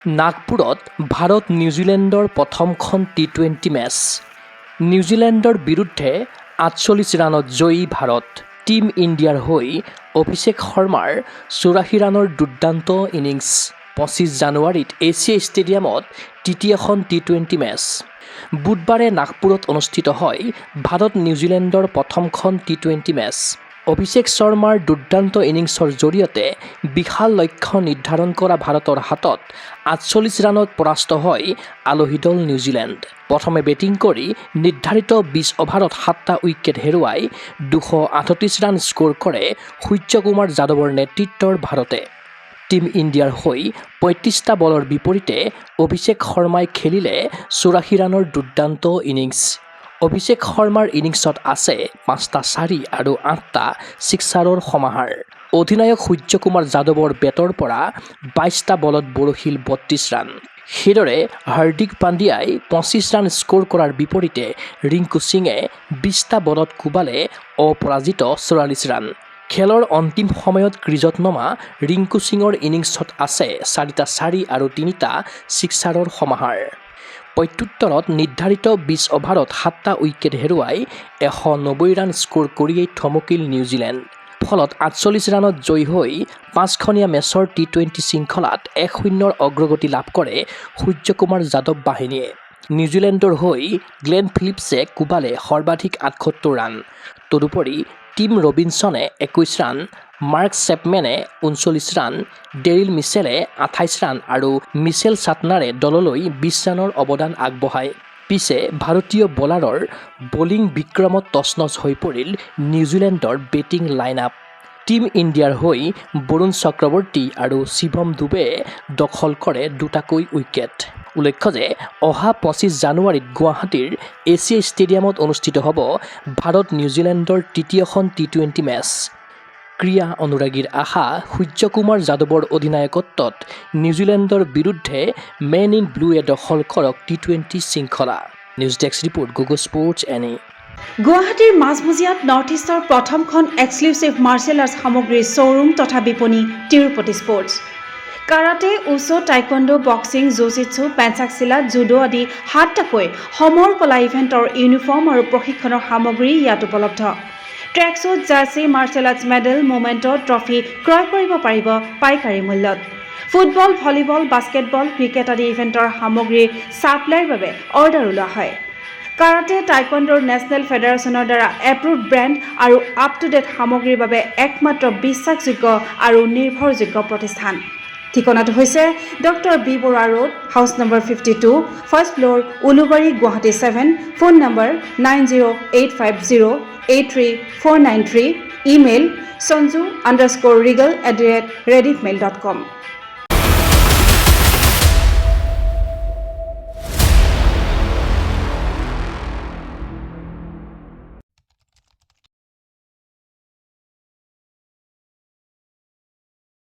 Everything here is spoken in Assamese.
নাগপুৰত ভাৰত নিউজিলেণ্ডৰ প্ৰথমখন টি20 মেচ। নিউজিলেণ্ডৰ বিৰুদ্ধে 48 ৰানত জয়ী ভাৰত। টীম ইণ্ডিয়াৰ হৈ অভিষেক শৰ্মাৰ 84 ৰানৰ দুৰ্দান্ত ইনিংছ। 25 জানুৱাৰীত এছিয়া ষ্টেডিয়ামত তৃতীয়খন টি20 মেচ। বুধবাৰে নাগপুৰত অনুষ্ঠিত হয় ভাৰত নিউজিলেণ্ডৰ প্ৰথমখন টি20 মেচ। অভিষেক শৰ্মাৰ দুৰ্দান্ত ইনিংছৰ জৰিয়তে বিশাল লক্ষ্য নিৰ্ধাৰণ কৰা ভাৰতৰ হাতত 48 ৰানত পৰাস্ত হয় আলহী দল নিউজিলেণ্ড। প্ৰথমে বেটিং কৰি নিৰ্ধাৰিত 20 অভাৰত 7টা উইকেট হেৰুৱাই 238 ৰান স্ক'ৰ কৰে সূৰ্যকুমাৰ যাদৱৰ নেতৃত্বৰ ভাৰতে। টীম ইণ্ডিয়াৰ হৈ 35টা বলৰ বিপৰীতে অভিষেক শৰ্মাই খেলিলে 84 ৰানৰ দুৰ্দান্ত ইনিংছ। অভিষেক শৰ্মাৰ ইনিংছত আছে 5টা 4 আৰু 8টা ছিক্সাৰৰ সমাহাৰ। অধিনায়ক সূৰ্যকুমাৰ যাদৱৰ বেটৰ পৰা 22টা বলত বৰশীল 32 ৰান। সেইদৰে হাৰ্দিক পাণ্ডিয়াই 25 ৰান স্ক'ৰ কৰাৰ বিপৰীতে ৰিংকু সিঙে 20টা বলত কোবালে অপৰাজিত 44 ৰান। খেলৰ অন্তিম সময়ত ক্ৰীজত নমা ৰিংকু সিঙৰ ইনিংছত আছে 4টা 4 আৰু 3টা ছিক্সাৰৰ সমাহাৰ। প্ৰত্যুত্তৰত নিৰ্ধাৰিত 20 অভাৰত 7টা উইকেট হেৰুৱাই 190 ৰান স্ক'ৰ কৰিয়েই থমকিল নিউজিলেণ্ড। ফলত 48 ৰানত জয়ী হৈ 5খনীয়া মেচৰ টি20 শৃংখলাত 1-0 অগ্ৰগতি লাভ কৰে সূৰ্যকুমাৰ যাদৱ বাহিনীয়ে। নিউজিলেণ্ডৰ হৈ গ্লেন ফিলিপছে কোবালে সৰ্বাধিক 78 ৰান। তদুপৰি টিম ৰবিনছনে 21 ৰান, মাৰ্ক চেপমেনে 39 ৰান, ডেৰিল মিচেলে 28 ৰান আৰু মিচেল চাটনাৰে দললৈ 20 ৰানৰ অৱদান আগবঢ়ায়। পিছে ভাৰতীয় বলাৰৰ বলিং বিক্ৰমত তছনছ হৈ পৰিল নিউজিলেণ্ডৰ বেটিং লাইন-আপ। টীম ইণ্ডিয়াৰ হৈ বৰুণ চক্ৰৱৰ্তী আৰু শিৱম দুবে দখল কৰে 2টাকৈ উইকেট। উল্লেখ্য যে অহা 25 জানুৱাৰীত গুৱাহাটীৰ এছিয়া ষ্টেডিয়ামত অনুষ্ঠিত হ'ব ভাৰত নিউজিলেণ্ডৰ তৃতীয়খন টি20 মেচ। ক্ৰীড়া অনুৰাগীৰ আশা সূৰ্যকুমাৰ যাদৱৰ অধিনায়কত্বত নিউজিলেণ্ডৰ বিৰুদ্ধে মেন ইন ব্লুৱে দখল কৰক টি20 শৃংখলা। News desk report Google sports এনি। গুৱাহাটীৰ মাজমজিয়াত নৰ্থ ইষ্টৰ প্ৰথমখন এক্সক্লুচিভ মাৰ্চেল আৰ্টছ সামগ্ৰীৰ শ্ব'ৰুম তথা বিপণী Tirupati sports. Karate, wushu, taekwondo, boxing, jujitsu, pencak silat, judo আদি 7টাকৈ সমৰ কলা ইভেণ্টৰ ইউনিফৰ্ম আৰু প্ৰশিক্ষণৰ সামগ্ৰী ইয়াত উপলব্ধ। Tracksuit, jersey, martial arts medal, memento, trophy ক্ৰয় কৰিব পাৰিব পাইকাৰী মূল্যত। ফুটবল, ভলীবল, বাস্কেটবল, ক্ৰিকেট আদি ইভেণ্টৰ সামগ্ৰীৰ ছাপ্লাইৰ বাবে অৰ্ডাৰো লোৱা হয়। কাৰাটে, টাইকোৱাণ্ডোৰ নেশ্যনেল ফেডাৰেশ্যনৰ দ্বাৰা এপ্ৰুভড ব্ৰেণ্ড আৰু আপ-টু-ডেট সামগ্ৰীৰ বাবে একমাত্ৰ বিশ্বাসযোগ্য আৰু নিৰ্ভৰযোগ্য প্ৰতিষ্ঠান। ঠিকনাটো হৈছে doctor B Barua road, house number 52, first floor, Ulubari, Guwahati 7। Phone number 9085083493। Email sanju_regal@rediffmail.com।